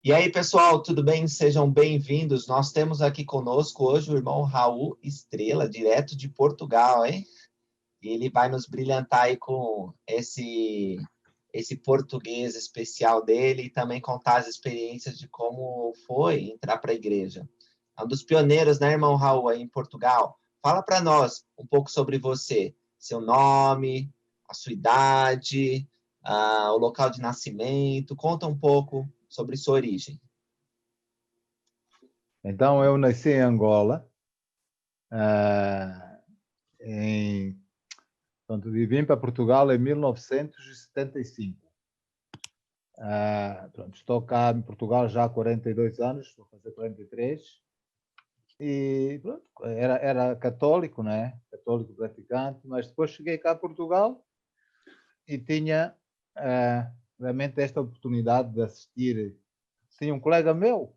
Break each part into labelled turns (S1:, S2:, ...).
S1: E aí, pessoal, tudo bem? Sejam bem-vindos. Nós temos aqui conosco hoje o irmão Raul Estrela, direto de Portugal, hein? E ele vai nos brilhantar aí com esse português especial dele e também contar as experiências de como foi entrar para a igreja. É um dos pioneiros, né, irmão Raul, aí em Portugal. Fala para nós um pouco sobre você, seu nome, a sua idade, o local de nascimento. Conta um pouco sobre sua origem.
S2: Então, eu nasci em Angola, ah, em, portanto, vim para Portugal em 1975. Pronto, estou cá em Portugal já há 42 anos, vou fazer 43. E pronto, era católico, né? Católico praticante, mas depois cheguei cá a Portugal e tinha realmente esta oportunidade de assistir. Tinha um colega meu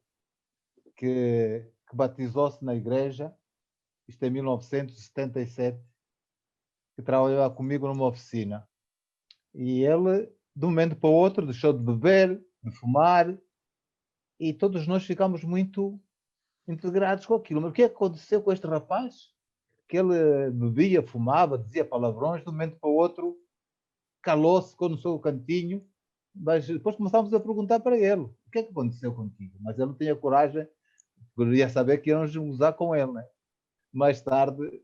S2: que batizou-se na igreja, isto em 1977, que trabalhava comigo numa oficina. E ele, de um momento para o outro, deixou de beber, de fumar, e todos nós ficamos muito integrados com aquilo. Mas o que aconteceu com este rapaz? Que ele bebia, fumava, dizia palavrões, de um momento para o outro, calou-se, ficou no seu cantinho, mas depois começámos a perguntar para ele, o que é que aconteceu contigo? Mas ele não tinha coragem, queria saber que íamos usar com ele, né? Mais tarde,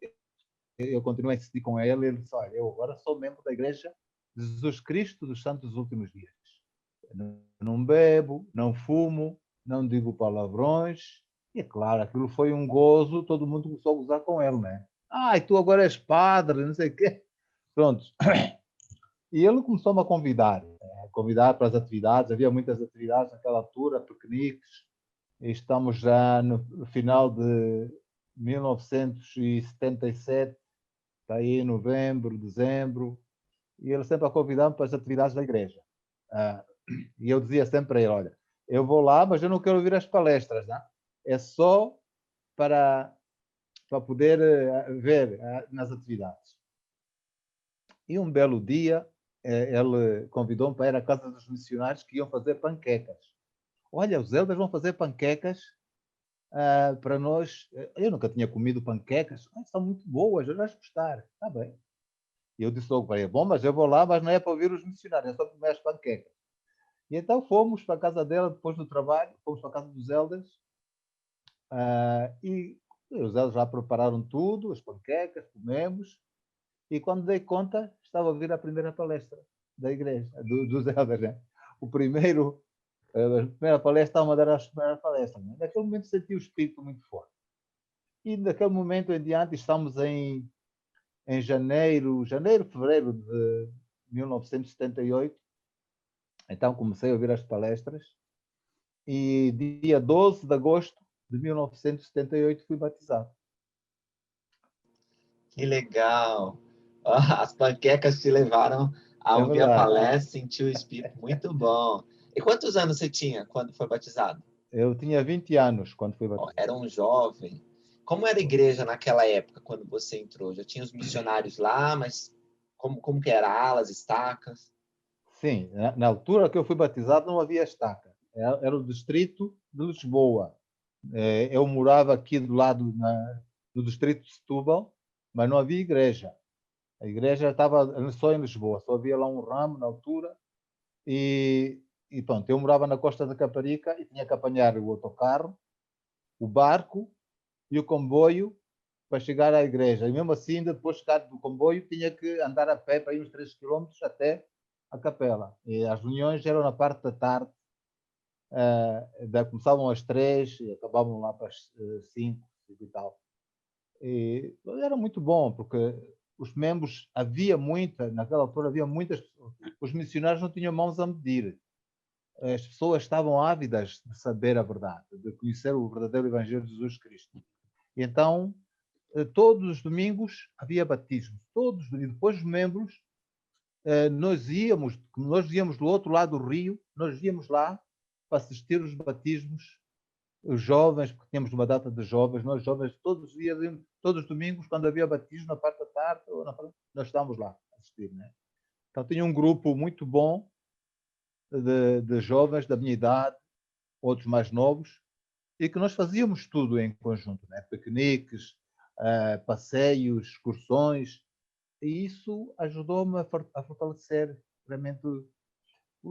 S2: eu continuei a insistir com ele, e ele disse, olha, eu agora sou membro da Igreja de Jesus Cristo dos Santos dos Últimos Dias. Não bebo, não fumo, não digo palavrões. E é claro, aquilo foi um gozo, todo mundo começou a gozar com ele, né? E tu agora és padre, não sei o quê. Pronto. E ele começou-me a convidar para as atividades. Havia muitas atividades naquela altura, piqueniques. E estamos já no final de 1977, está aí novembro, dezembro, e ele sempre a convidar-me para as atividades da igreja. E eu dizia sempre para ele, olha, eu vou lá, mas eu não quero ouvir as palestras, não? É só para poder ver nas atividades. E um belo dia, ele convidou-me para ir à casa dos missionários que iam fazer panquecas. Olha, os elders vão fazer panquecas para nós. Eu nunca tinha comido panquecas. São muito boas, eu vais gostar. Está bem. E eu disse logo para ele, bom, mas eu vou lá, mas não é para ouvir os missionários, é só comer as panquecas. E então fomos para a casa dela, depois do trabalho, fomos para a casa dos elders, e os elders já prepararam tudo, as panquecas, comemos, e quando dei conta, estava a vir a primeira palestra da igreja, dos elders, né? O primeiro, a primeira palestra, uma das primeiras palestras. Né? Naquele momento senti o espírito muito forte. E daquele momento em diante, estamos em janeiro, fevereiro de 1978. Então comecei a ouvir as palestras e dia 12 de agosto de 1978 fui batizado.
S1: Que legal! As panquecas te levaram a
S2: É
S1: ouvir a
S2: verdade.
S1: palestra, sentir o espírito muito bom. E quantos anos você tinha quando foi batizado?
S2: Eu tinha 20 anos quando fui
S1: Era
S2: batizado.
S1: um jovem. Como era a igreja naquela época, quando você entrou? Já tinha os missionários lá, mas como que era? Alas, estacas?
S2: Sim, na altura que eu fui batizado não havia estaca. Era o distrito de Lisboa. Eu morava aqui do lado do distrito de Setúbal, mas não havia igreja. A igreja estava só em Lisboa, só havia lá um ramo na altura. E pronto, eu morava na Costa da Caparica e tinha que apanhar o autocarro, o barco e o comboio para chegar à igreja. E mesmo assim, depois de chegar do comboio, tinha que andar a pé para ir uns 3 quilómetros até a capela. E as reuniões eram na parte da tarde, começavam às 3 e acabavam lá para as 5 e tal. E era muito bom, porque os membros, naquela altura havia muitas pessoas, os missionários não tinham mãos a medir. As pessoas estavam ávidas de saber a verdade, de conhecer o verdadeiro Evangelho de Jesus Cristo. E então, todos os domingos havia batismos, todos, e depois os membros, nós íamos do outro lado do rio, nós íamos lá para assistir os batismos, os jovens, porque tínhamos uma data de jovens, nós jovens, todos os dias, todos os domingos, quando havia batismo, na parte da tarde, nós estávamos lá a assistir, né? Então tinha um grupo muito bom de jovens da minha idade, outros mais novos, e que nós fazíamos tudo em conjunto, né? Piqueniques, passeios, excursões, e isso ajudou-me a fortalecer realmente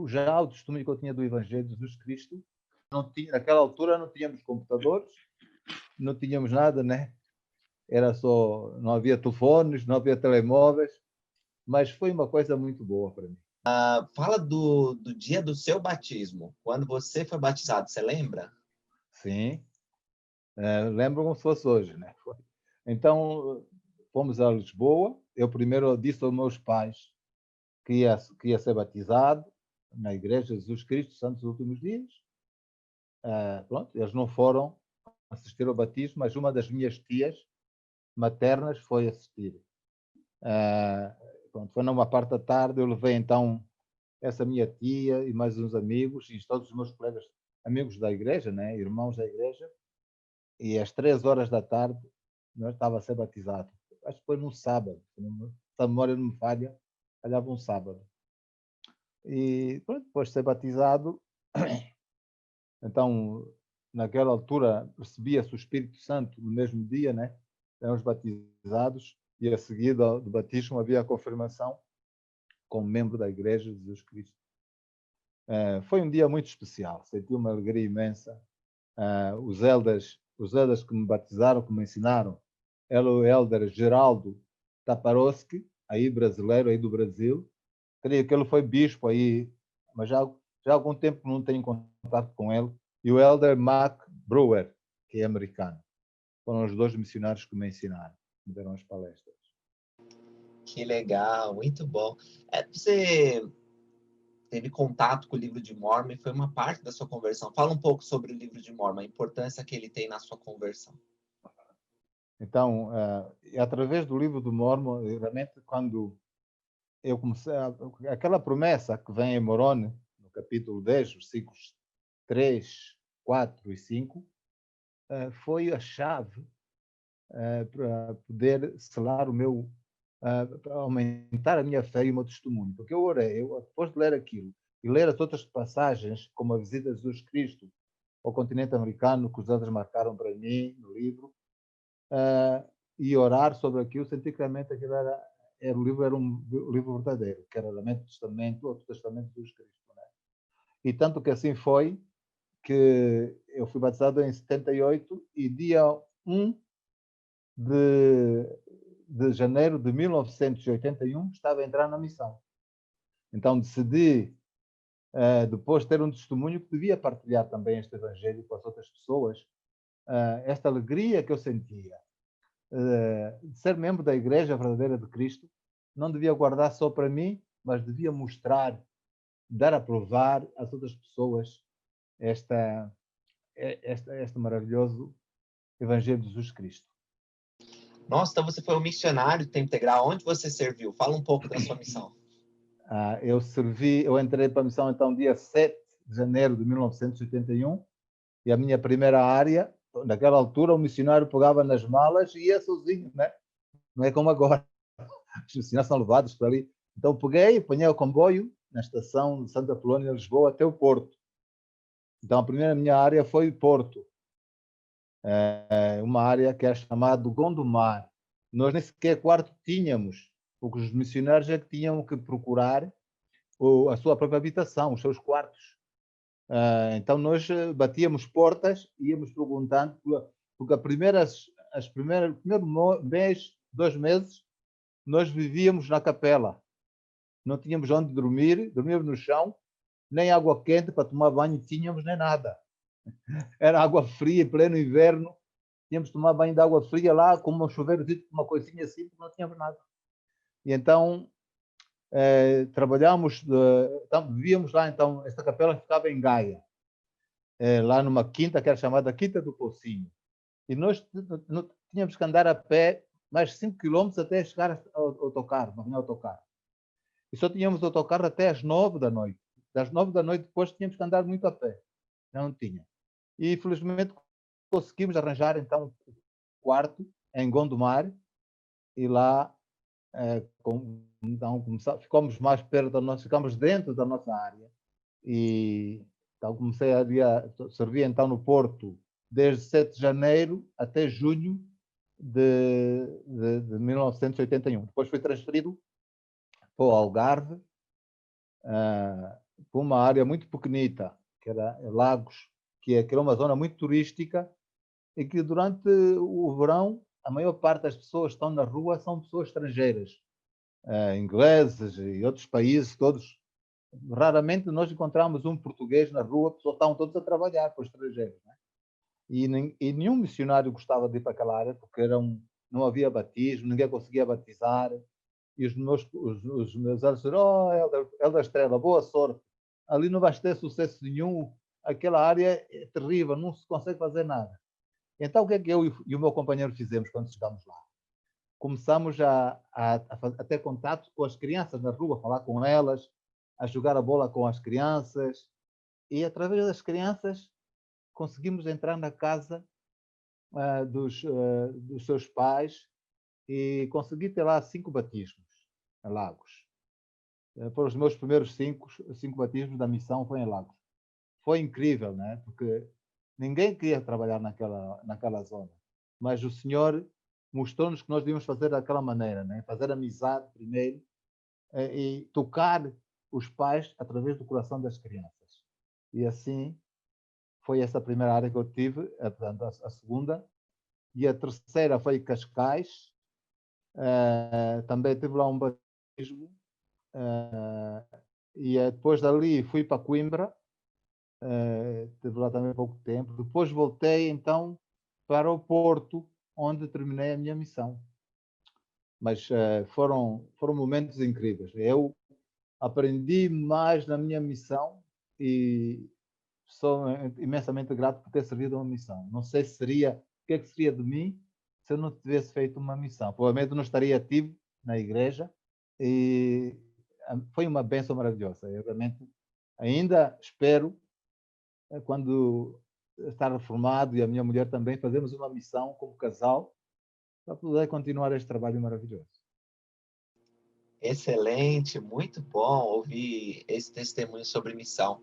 S2: já o testemunho que eu tinha do Evangelho de Jesus Cristo. Não tinha, naquela altura não tínhamos computadores, não tínhamos nada, né? Era só, não havia telefones, não havia telemóveis, mas foi uma coisa muito boa para mim.
S1: Fala do dia do seu batismo. Quando você foi batizado, você lembra?
S2: Sim, lembro como se fosse hoje, né? Então, fomos a Lisboa. Eu primeiro disse aos meus pais que ia ser batizado na Igreja de Jesus Cristo Santos dos Últimos Dias. Pronto, eles não foram assistir ao batismo, mas uma das minhas tias maternas foi assistir. Pronto, foi numa parte da tarde, eu levei então essa minha tia e mais uns amigos e todos os meus colegas, amigos da igreja, né, irmãos da igreja, e às 3 horas da tarde nós estava a ser batizado. Acho que foi num sábado, se a memória não me falha, falhava um sábado. E pronto, depois de ser batizado, então naquela altura recebia-se o Espírito Santo no mesmo dia, né? Éramos batizados e a seguir do batismo havia a confirmação como membro da Igreja de Jesus Cristo. Foi um dia muito especial, senti uma alegria imensa. Os elders que me batizaram, que me ensinaram, era o elder Geraldo Taparowski, aí brasileiro, aí do Brasil. Creio que ele foi bispo aí, mas já há algum tempo que não tenho contato com ele. E o elder Mac Brewer, que é americano. Foram os dois missionários que me ensinaram, me deram as palestras.
S1: Que legal, muito bom. Você teve contato com o livro de Mormon e foi uma parte da sua conversão. Fala um pouco sobre o livro de Mormon, a importância que ele tem na sua conversão.
S2: Então, através do livro do Mormon, realmente, quando eu comecei aquela promessa que vem em Moroni, no capítulo 10, versículos 3, 4 e 5, foi a chave para poder selar o meu, para aumentar a minha fé e o meu testemunho. Porque eu orei, depois de ler aquilo e ler as outras passagens, como a visita de Jesus Cristo ao continente americano, que os outros marcaram para mim no livro, e orar sobre aquilo, senti que realmente aquilo era um livro verdadeiro, que era realmente o Testamento, o Testamento de Jesus Cristo. Né? E tanto que assim foi, que eu fui batizado em 78 e dia 1 de janeiro de 1981 estava a entrar na missão. Então decidi, depois de ter um testemunho, que devia partilhar também este evangelho com as outras pessoas, esta alegria que eu sentia de ser membro da Igreja Verdadeira de Cristo, não devia guardar só para mim, mas devia mostrar, dar a provar às outras pessoas este maravilhoso Evangelho de Jesus Cristo.
S1: Nossa, então você foi um missionário de tempo integral. Onde você serviu? Fala um pouco da sua missão.
S2: Eu entrei para a missão então dia 7 de janeiro de 1981 e a minha primeira área, naquela altura o missionário pegava nas malas e ia sozinho, né? Não é como agora. Os missionários são levados para ali. Então peguei, apanhei o comboio na estação de Santa Polónia, Lisboa, até o Porto. Então a minha área foi Porto. Uma área que é chamada Gondomar. Nós nem sequer quarto tínhamos, porque os missionários é que tinham que procurar a sua própria habitação, os seus quartos. Então nós batíamos portas, íamos perguntando, porque o primeiro mês, 2 meses, nós vivíamos na capela. Não tínhamos onde dormir, dormíamos no chão, nem água quente para tomar banho tínhamos, nem nada. Era água fria, em pleno inverno, tínhamos de tomar banho de água fria lá, com um chuveiro, uma coisinha assim, porque não tínhamos nada. E então trabalhámos, então, vivíamos lá, então, esta capela ficava em Gaia, lá numa quinta que era chamada Quinta do Pocinho. E nós tínhamos que andar a pé mais 5 quilômetros até chegar ao autocarro, ao autocarro. E só tínhamos autocarro até às 9 da noite. Das 9 da noite depois tínhamos que andar muito a pé. Não tinha. E felizmente conseguimos arranjar então um quarto em Gondomar e lá então ficamos mais perto ficamos dentro da nossa área e Então comecei a servir então no Porto desde 7 de janeiro até junho de 1981. Depois fui transferido para o Algarve, para uma área muito pequenita, que era Lagos, que era uma zona muito turística e que durante o verão a maior parte das pessoas que estão na rua são pessoas estrangeiras, ingleses e outros países todos. Raramente nós encontramos um português na rua, pessoas estavam todos a trabalhar com os estrangeiros, né? E nenhum missionário gostava de ir para aquela área porque não havia batismo, ninguém conseguia batizar. E os meus elders disseram: oh, Elder Estrela, boa sorte. Ali não vais ter sucesso nenhum. Aquela área é terrível, não se consegue fazer nada. Então, o que é que eu e o meu companheiro fizemos quando chegamos lá? Começamos a ter contato com as crianças na rua, a falar com elas, a jogar a bola com as crianças. E, através das crianças, conseguimos entrar na casa dos seus pais e consegui ter lá 5 batismos em Lagos. Foram os meus primeiros 5 batismos da missão, foi em Lagos. Foi incrível, né? Porque ninguém queria trabalhar naquela zona, mas o Senhor mostrou-nos que nós devíamos fazer daquela maneira, né? Fazer amizade primeiro e tocar os pais através do coração das crianças. E assim foi essa a primeira área que eu tive, a segunda. E a terceira foi Cascais. Também tive lá um batismo. E depois dali fui para Coimbra. Estive lá também pouco tempo. Depois voltei, então, para o Porto, onde terminei a minha missão. Mas foram momentos incríveis. Eu aprendi mais na minha missão e sou imensamente grato por ter servido a uma missão. Não sei o que é que seria de mim se eu não tivesse feito uma missão. Provavelmente não estaria ativo na igreja e foi uma bênção maravilhosa. Eu realmente ainda espero, quando estar reformado e a minha mulher também, fazermos uma missão como casal para poder continuar este trabalho maravilhoso.
S1: Excelente, muito bom ouvir esse testemunho sobre missão.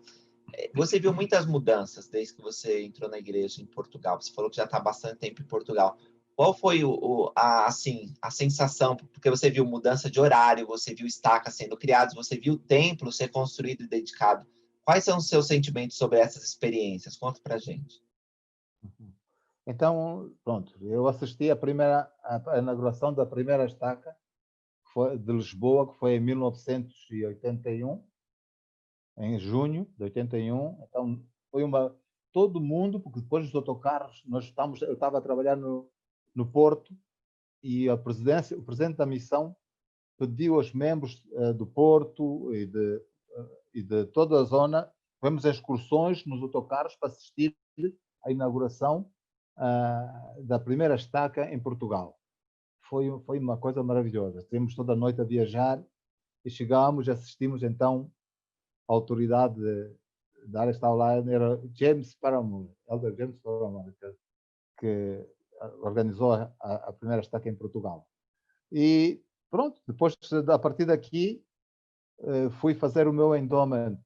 S1: Você viu muitas mudanças desde que você entrou na igreja em Portugal. Você falou que já está há bastante tempo em Portugal. Qual foi a sensação? Porque você viu mudança de horário, você viu estacas sendo criadas, você viu o templo ser construído e dedicado. Quais são os seus sentimentos sobre essas experiências? Conta para a gente.
S2: Então, pronto, eu assisti a inauguração da primeira estaca de Lisboa, que foi em 1981, em junho de 81. Então, foi todo mundo, porque depois dos autocarros, eu estava a trabalhar no Porto e o presidente da missão pediu aos membros do Porto e de toda a zona, fomos a excursões nos autocarros para assistir à inauguração da primeira estaca em Portugal. Foi uma coisa maravilhosa. Estivemos toda a noite a viajar e chegámos e assistimos então a autoridade da área estava lá, era James Paramore, Elder James Paramore, que organizou a primeira estaca em Portugal. E pronto, depois, a partir daqui, fui fazer o meu endowment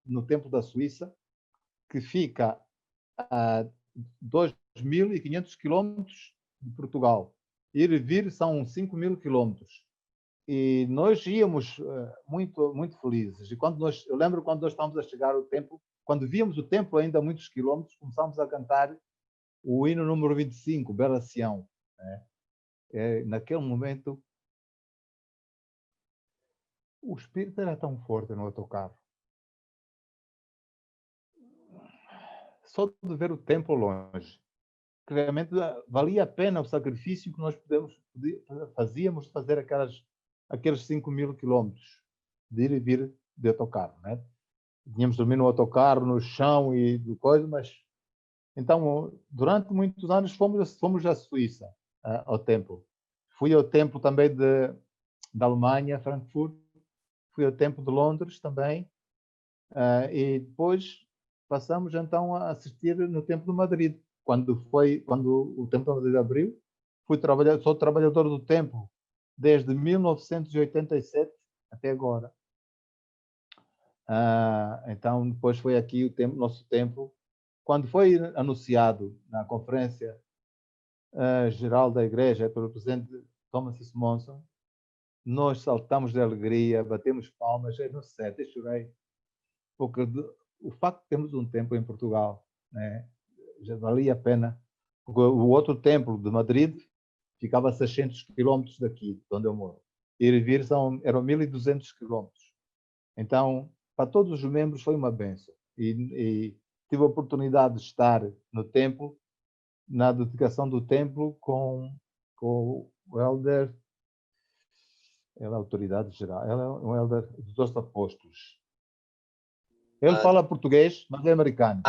S2: no Templo da Suíça, que fica a 2.500 quilómetros de Portugal. Ir e vir são 5.000 quilómetros. E nós íamos muito, muito felizes. E eu lembro quando nós estávamos a chegar ao templo, quando víamos o templo ainda a muitos quilómetros, começámos a cantar o hino número 25, Bela Sião. Né? Naquele momento, o espírito era tão forte no autocarro. Só de ver o templo longe, que realmente valia a pena o sacrifício que nós fazíamos de fazer aqueles 5.000 quilómetros de ir e vir de autocarro, né? Tínhamos dormido no autocarro, no chão e de coisa, mas então durante muitos anos fomos à Suíça, ao templo. Fui ao templo também da Alemanha, Frankfurt, fui ao templo de Londres também, e depois passamos então a assistir no templo de Madrid. Quando o templo de Madrid abriu, sou trabalhador do templo desde 1987 até agora. Então, depois foi aqui nosso templo. Quando foi anunciado na conferência geral da igreja pelo presidente Thomas S. Monson, nós saltamos de alegria, batemos palmas, eu não sei, até chorei, porque o facto de termos um templo em Portugal, né, já valia a pena, porque o outro templo de Madrid ficava a 600 quilómetros daqui, de onde eu moro, e ir e vir eram 1.200 quilómetros. Então, para todos os membros foi uma bênção, e tive a oportunidade de estar no templo, na dedicação do templo com o elder, ele é a autoridade geral, ele é um elder dos 12 apóstolos. Ele fala português, mas é americano.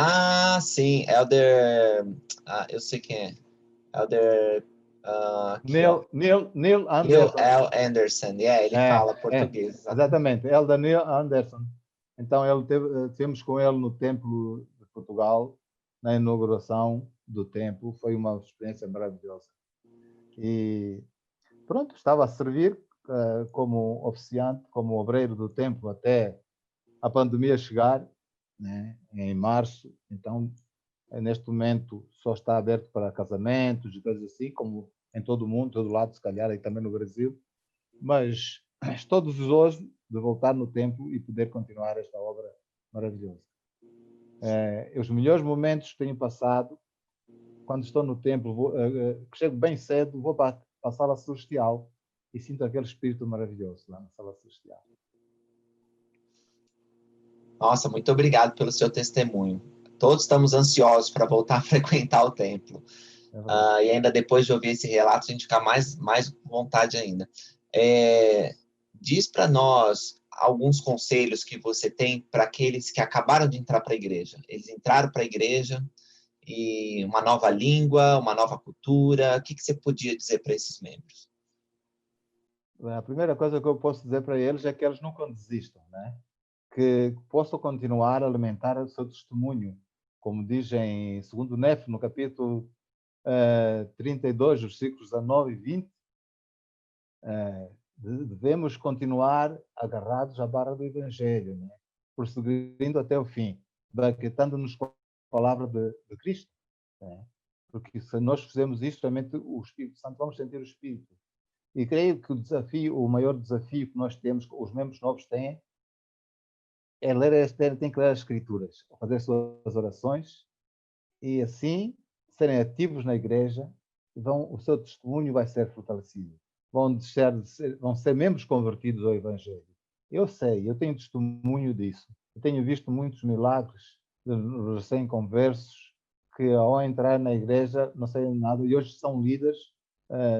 S1: Sim, Elder... eu sei quem é. Elder...
S2: Neil
S1: Neil
S2: Anderson.
S1: L. Anderson, ele fala português.
S2: Exatamente, Elder Neil Anderson. Então, tivemos com ele no Templo de Portugal, na inauguração do templo. Foi uma experiência maravilhosa. E pronto, estava a servir como oficiante, como obreiro do templo até a pandemia chegar, né, em março. Então, neste momento, só está aberto para casamentos e coisas assim, como em todo o mundo, todo lado, se calhar, e também no Brasil. Mas estou desejoso de voltar no templo e poder continuar esta obra maravilhosa. Os melhores momentos que tenho passado, quando estou no templo, chego bem cedo, vou para a sala celestial e sinto aquele espírito maravilhoso lá na sala celestial.
S1: Nossa, muito obrigado pelo seu testemunho. Todos estamos ansiosos para voltar a frequentar o templo. E ainda depois de ouvir esse relato, a gente fica mais com vontade ainda. Diz para nós alguns conselhos que você tem para aqueles que acabaram de entrar para a igreja. Eles entraram para a igreja e uma nova língua, uma nova cultura. O que você podia dizer para esses membros?
S2: A primeira coisa que eu posso dizer para eles é que eles nunca desistam, né? Que possam continuar a alimentar o seu testemunho. Como diz em 2 Nef, no capítulo 32, versículos 19 e 20, devemos continuar agarrados à barra do Evangelho, né? Prosseguindo até o fim, baquetando-nos com a palavra de Cristo. Né? Porque se nós fizermos isto, realmente o Espírito Santo, vamos sentir o Espírito. E creio que o maior desafio que nós temos, que os membros novos têm, é tem que ler as Escrituras, fazer suas orações e assim serem ativos na igreja, o seu testemunho vai ser fortalecido. Vão ser membros convertidos ao Evangelho. Eu sei, eu tenho testemunho disso. Eu tenho visto muitos milagres de recém-conversos que ao entrar na igreja não sabem nada e hoje são líderes,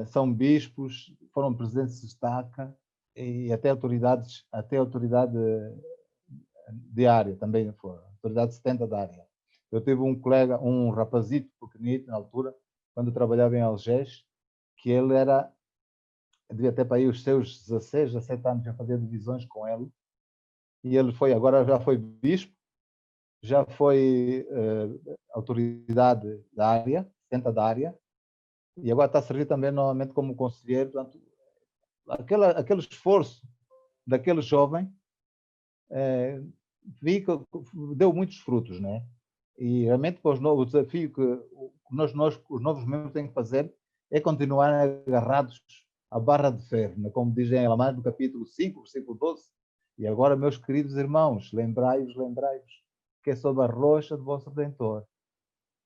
S2: são bispos, foram presidentes de estaca e até autoridade de área também foram, autoridade 70 da área. Eu tive um colega, um rapazito pequenito na altura, quando eu trabalhava em Algés, que ele devia ter para aí os seus 16, 17 anos, já fazia divisões com ele, e ele agora já foi bispo, já foi autoridade da área, 70 da área, e agora está a servir também novamente como conselheiro. Portanto, aquele esforço daquele jovem deu muitos frutos, né? E realmente o desafio que os novos membros têm que fazer é continuar agarrados à barra de ferro, né? Como dizem em Alamã, no capítulo 5, versículo 12. E agora, meus queridos irmãos, lembrai-vos, que é sob a rocha do vosso Redentor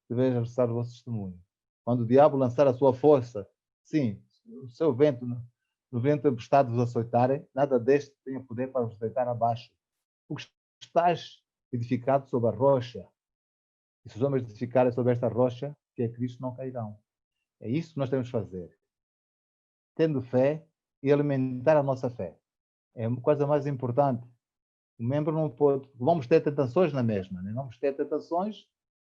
S2: que deveis exercer o vosso testemunho. Quando o diabo lançar a sua força, sim, o seu vento, no vento tempestade vos açoitarem, nada deste tenha poder para vos deitar abaixo. Porque estás edificado sobre a rocha. E se os homens edificarem sobre esta rocha, que é Cristo, não cairão. É isso que nós temos de fazer. Tendo fé e alimentar a nossa fé. É a coisa mais importante. O membro não pode... Vamos ter tentações na mesma. Né? Vamos ter tentações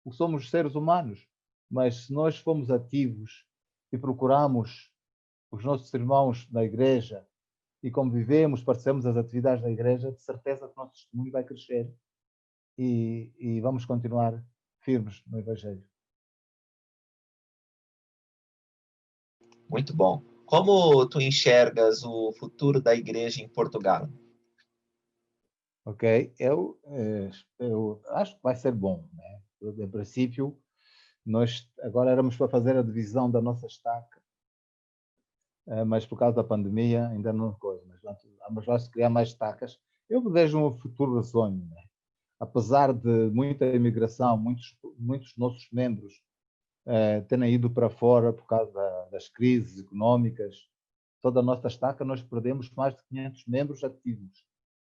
S2: porque somos seres humanos. Mas se nós formos ativos e procuramos os nossos irmãos na igreja e convivemos, participamos das atividades da igreja, de certeza que o nosso testemunho vai crescer e vamos continuar firmes no Evangelho.
S1: Muito bom. Como tu enxergas o futuro da igreja em Portugal?
S2: ok? Eu acho que vai ser bom, né? Em princípio, nós agora éramos para fazer a divisão da nossa estaca, mas por causa da pandemia ainda não coisa, mas vamos lá se criar mais estacas. Eu vejo um futuro sonho, né? Apesar de muita imigração, muitos nossos membros terem ido para fora por causa das crises económicas, toda a nossa estaca nós perdemos mais de 500 membros ativos,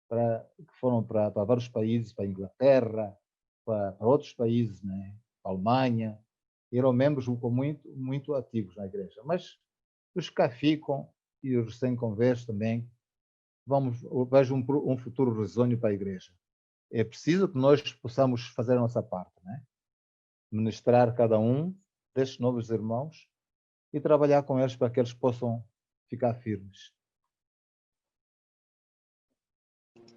S2: que foram para vários países, para a Inglaterra, para outros países, né? Para a Alemanha, e eram membros muito ativos na igreja. Mas os que cá ficam e os recém-conversos também, eu vejo um futuro risonho para a igreja. É preciso que nós possamos fazer a nossa parte, né? Ministrar cada um destes novos irmãos e trabalhar com eles para que eles possam ficar firmes.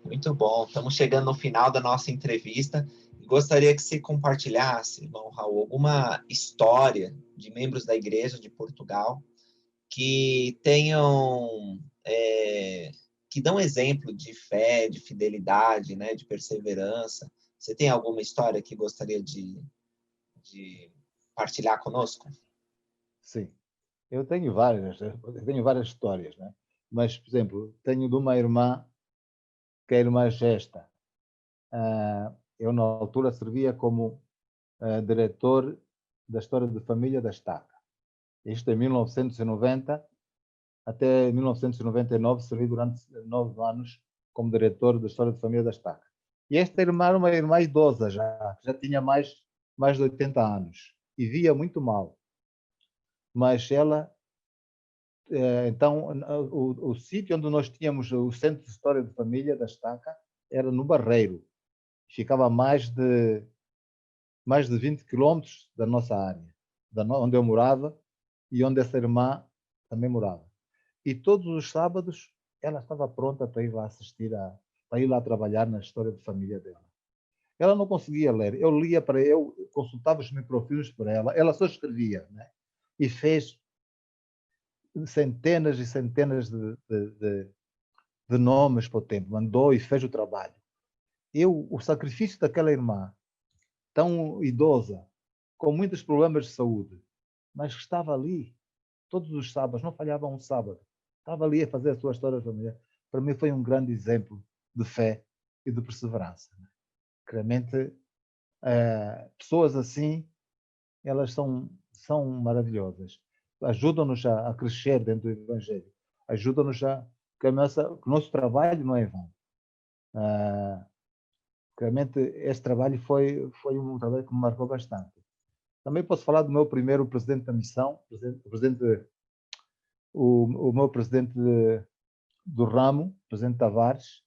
S1: Muito bom. Estamos chegando no final da nossa entrevista. Gostaria que você compartilhasse, irmão Raul, alguma história de membros da Igreja de Portugal que tenham, que dão exemplo de fé, de fidelidade, né, de perseverança. Você tem alguma história que gostaria de partilhar conosco?
S2: Sim, eu tenho várias histórias, né? Mas, por exemplo, tenho de uma irmã, que é a irmã Gesta. Eu, na altura, servia como diretor da História de Família da Estaca. Isto em 1990 até 1999, servi durante 9 anos como diretor da História de Família da Estaca. E esta irmã era uma irmã idosa que já tinha mais de 80 anos e via muito mal. Mas ela, então, o sítio onde nós tínhamos o Centro de História de Família da Estaca era no Barreiro. Ficava a mais de 20 quilómetros da nossa área, onde eu morava e onde essa irmã também morava. E todos os sábados ela estava pronta para ir lá para ir lá trabalhar na história de família dela. Ela não conseguia ler. Eu lia para eu consultava os microfilmes para ela. Ela só escrevia, né? E fez centenas e centenas de nomes para o tempo. Mandou e fez o trabalho. O sacrifício daquela irmã, tão idosa, com muitos problemas de saúde, mas que estava ali todos os sábados, não falhava um sábado. Estava ali a fazer a sua história familiar. Para mim foi um grande exemplo de fé e de perseverança. Realmente, pessoas assim, elas são maravilhosas. Ajudam-nos a crescer dentro do Evangelho. Ajudam-nos que o nosso trabalho não é vão. Realmente, este trabalho foi um trabalho que me marcou bastante. Também posso falar do meu primeiro presidente da missão, o meu presidente do ramo, presidente Tavares,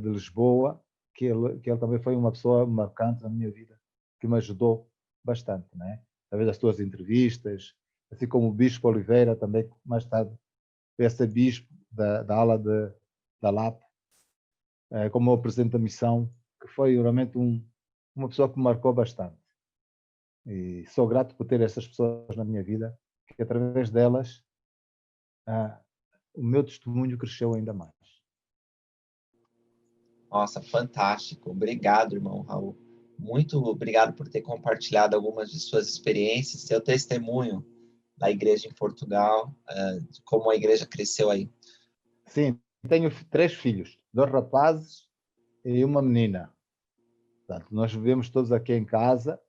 S2: de Lisboa, que ele também foi uma pessoa marcante na minha vida, que me ajudou bastante, né? Através das suas entrevistas, assim como o Bispo Oliveira, também mais tarde veio a ser bispo da ala da LAP, como o presidente da missão, que foi realmente uma pessoa que me marcou bastante. E sou grato por ter essas pessoas na minha vida, que através delas o meu testemunho cresceu ainda mais.
S1: Nossa, fantástico. Obrigado, irmão Raul. Muito obrigado por ter compartilhado algumas de suas experiências, seu testemunho da igreja em Portugal, de como a igreja cresceu aí.
S2: Sim, tenho 3 filhos, 2 rapazes e uma menina. Portanto, nós vivemos todos aqui em casa,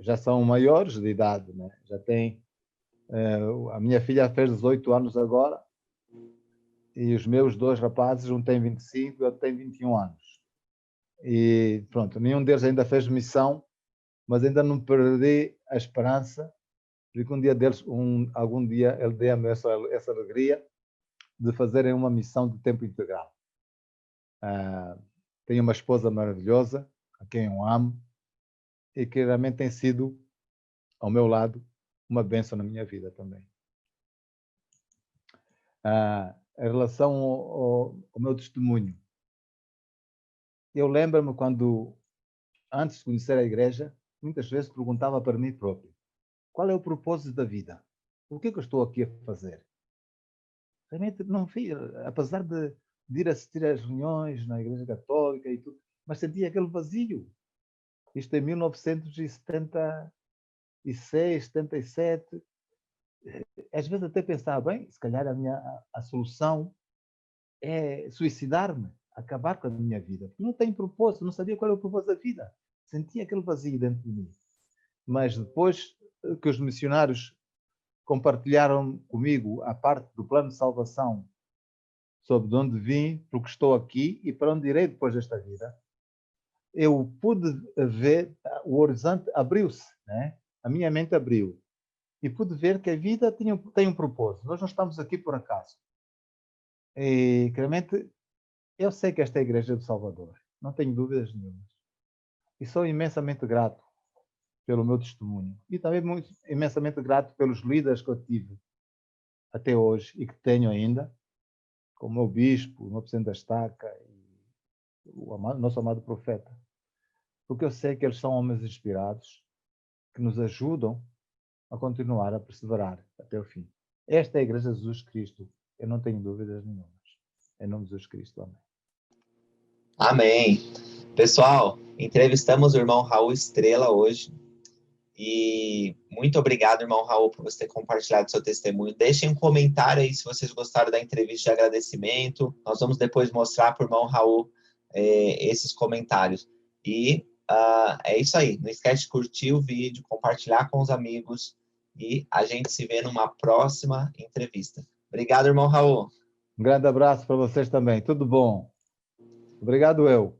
S2: já são maiores de idade, né? Já tem, a minha filha fez 18 anos agora e os meus 2 rapazes, um tem 25 e o outro tem 21 anos. E pronto, nenhum deles ainda fez missão, mas ainda não perdi a esperança de que um dia deles, algum dia, ele dê-me essa alegria de fazerem uma missão de tempo integral. Tenho uma esposa maravilhosa, a quem eu amo, e que realmente tem sido, ao meu lado, uma bênção na minha vida também. Em relação ao meu testemunho, eu lembro-me quando, antes de conhecer a igreja, muitas vezes perguntava para mim próprio: qual é o propósito da vida? O que é que eu estou aqui a fazer? Realmente não fiz, apesar de de ir assistir às reuniões na Igreja Católica e tudo, mas sentia aquele vazio. Isto em 1976, 77. Às vezes até pensava, bem, se calhar a solução é suicidar-me, acabar com a minha vida. Não tenho propósito, não sabia qual era o propósito da vida. Sentia aquele vazio dentro de mim. Mas depois que os missionários compartilharam comigo a parte do plano de salvação, sobre de onde vim, porque estou aqui e para onde irei depois desta vida, eu pude ver, o horizonte abriu-se, né? A minha mente abriu. E pude ver que a vida tem um propósito. Nós não estamos aqui por acaso. E, realmente, eu sei que esta é a Igreja do Salvador. Não tenho dúvidas nenhuma. E sou imensamente grato pelo meu testemunho. E também imensamente grato pelos líderes que eu tive até hoje e que tenho ainda, como o meu bispo, o meu presidente da estaca e o nosso amado profeta. Porque eu sei que eles são homens inspirados que nos ajudam a continuar a perseverar até o fim. Esta é a Igreja de Jesus Cristo. Eu não tenho dúvidas nenhumas. Em nome de Jesus Cristo. Amém.
S1: Amém. Pessoal, entrevistamos o irmão Raul Estrela hoje. E muito obrigado, irmão Raul, por você ter compartilhado seu testemunho. Deixem um comentário aí se vocês gostaram da entrevista de agradecimento. Nós vamos depois mostrar para o irmão Raul esses comentários. E é isso aí. Não esquece de curtir o vídeo, compartilhar com os amigos. E a gente se vê numa próxima entrevista. Obrigado, irmão Raul.
S2: Um grande abraço para vocês também. Tudo bom. Obrigado, eu.